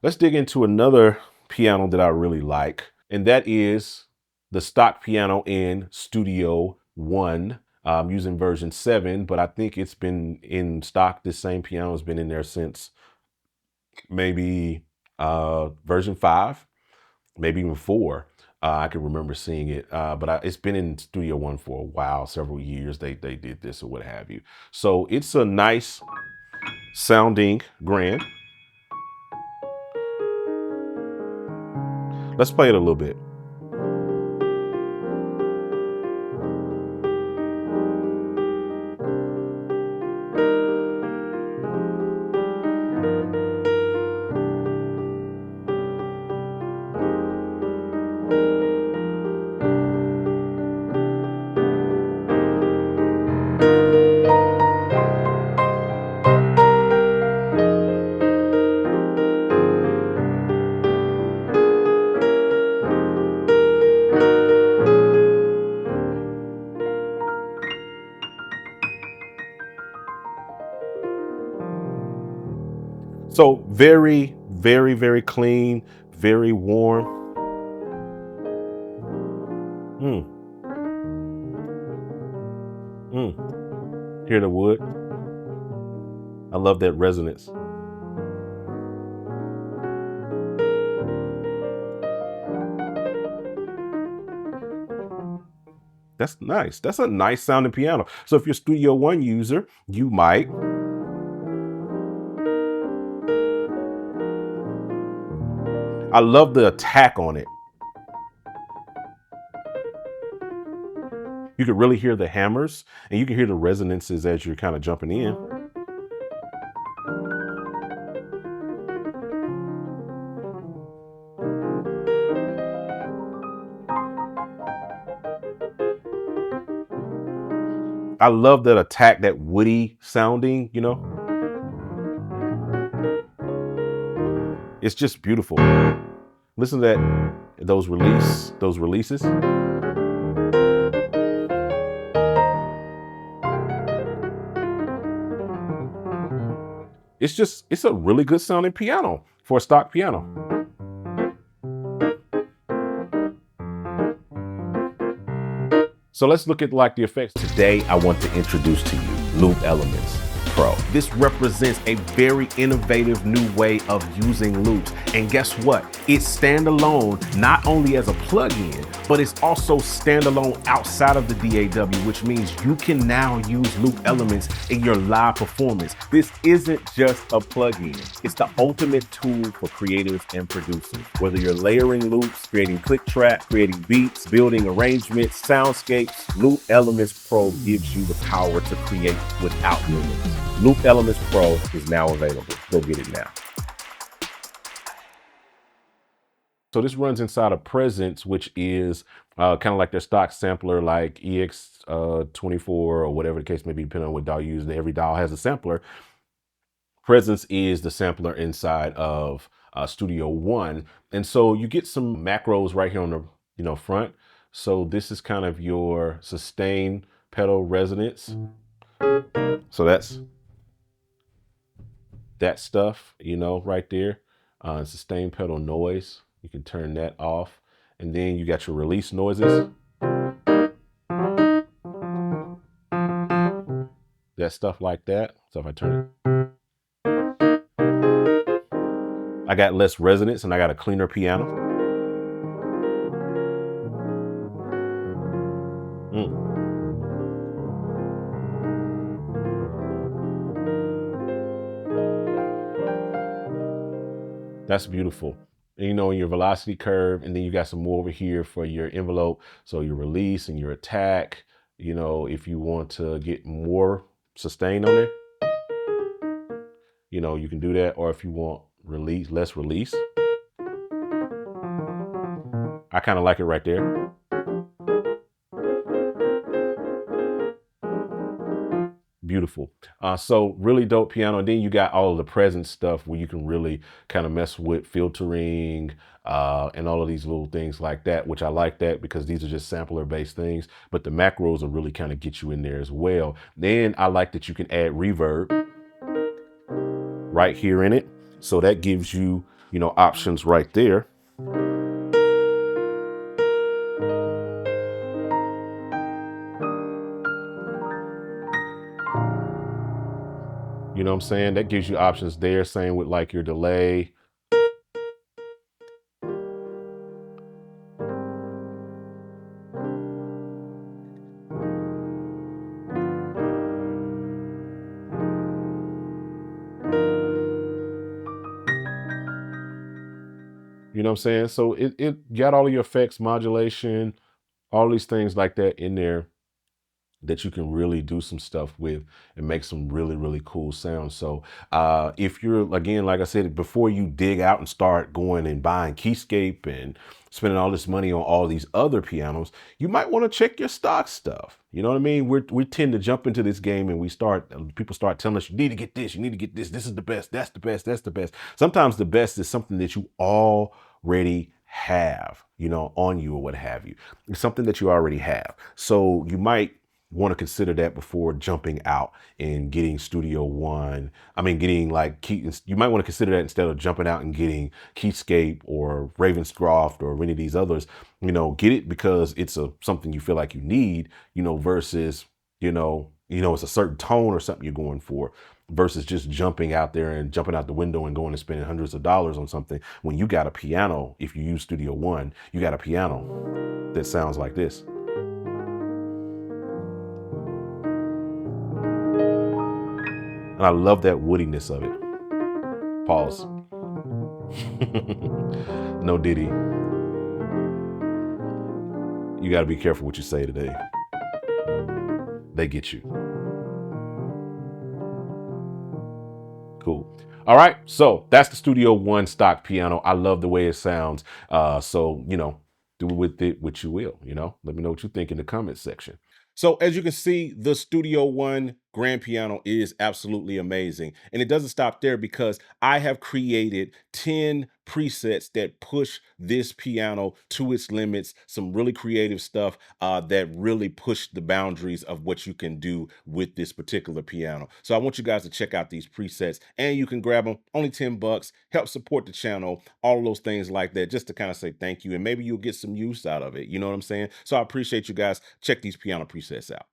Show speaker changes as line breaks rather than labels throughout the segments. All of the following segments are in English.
Let's dig into another piano that I really like, and that is the stock piano in Studio One. I'm using version 7, but I think it's been in stock. This same piano has been in there since maybe version 5, maybe even 4. I can remember seeing it, but it's been in Studio One for a while, several years. They did this or what have you. So it's a nice sounding grand. Let's play it a little bit. So very, very, very clean, very warm. Mm, Hear the wood. I love that resonance. That's nice. That's a nice sounding piano. So if you're a Studio One user, you might. I love the attack on it. You can really hear the hammers and you can hear the resonances as you're kind of jumping in. I love that attack, that woody sounding, It's just beautiful. Listen to that, those releases. It's a really good sounding piano for a stock piano. So let's look at like the effects. Today, I want to introduce to you Loop Elements Pro. This represents a very innovative new way of using loops. And guess what? It's standalone, not only as a plugin, but it's also standalone outside of the DAW, which means you can now use loop elements in your live performance. This isn't just a plugin. It's the ultimate tool for creatives and producers. Whether you're layering loops, creating click track, creating beats, building arrangements, soundscapes, Loop Elements Pro gives you the power to create without limits. Loop Elements Pro is now available. Go get it now. So this runs inside of Presence, which is kind of like their stock sampler, like EX24 or whatever the case may be, depending on what DAW you use. Every DAW has a sampler. Presence is the sampler inside of Studio One, and so you get some macros right here on the front. So this is kind of your sustain pedal resonance. So that's that stuff, right there. Sustain pedal noise. You can turn that off. And then you got your release noises. That stuff like that. So if I turn it, I got less resonance and I got a cleaner piano. That's beautiful. And, in your velocity curve, and then you got some more over here for your envelope. So your release and your attack, if you want to get more sustain on there, you can do that. Or if you want less release. I kind of like it right there. Beautiful. So really dope piano. And then you got all of the Presence stuff where you can really kind of mess with filtering and all of these little things like that, which I like that because these are just sampler based things, but the macros will really kind of get you in there as well. Then I like that you can add reverb right here in it. So that gives you options right there. You know what I'm saying? That gives you options there, same with like your delay. You know what I'm saying? So it got all of your effects, modulation, all these things like that in there that you can really do some stuff with and make some really, really cool sounds. So if you're, again, like I said, before you dig out and start going and buying Keyscape and spending all this money on all these other pianos, you might want to check your stock stuff. You know what I mean? We tend to jump into this game and people start telling us, you need to get this, you need to get this. This is the best. That's the best. That's the best. Sometimes the best is something that you already have, on you or what have you. It's something that you already have. So you might want to consider that before jumping out and getting Studio One. I mean, getting like you might want to consider that instead of jumping out and getting Keyscape or Ravenscroft or any of these others. Get it because it's something you feel like you need. Versus it's a certain tone or something you're going for. Versus just jumping out there and jumping out the window and going and spending hundreds of dollars on something when you got a piano. If you use Studio One, you got a piano that sounds like this. And I love that woodiness of it. Pause. No Diddy. You got to be careful what you say today. They get you. Cool. All right. So that's the Studio One stock piano. I love the way it sounds. So, do with it what you will. Let me know what you think in the comments section. So as you can see, the Studio One grand piano is absolutely amazing. And it doesn't stop there because I have created 10 presets that push this piano to its limits, some really creative stuff that really push the boundaries of what you can do with this particular piano. So I want you guys to check out these presets and you can grab them, only 10 bucks, help support the channel, all of those things like that, just to kind of say thank you. And maybe you'll get some use out of it. You know what I'm saying? So I appreciate you guys. Check these piano presets out.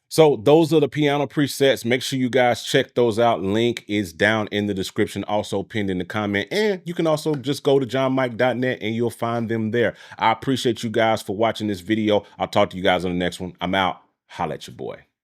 So those are the piano presets. Make sure you guys check those out. Link is down in the description, also pinned in the comment. And you can also just go to johnmike.net and you'll find them there. I appreciate you guys for watching this video. I'll talk to you guys on the next one. I'm out. Holla at your boy.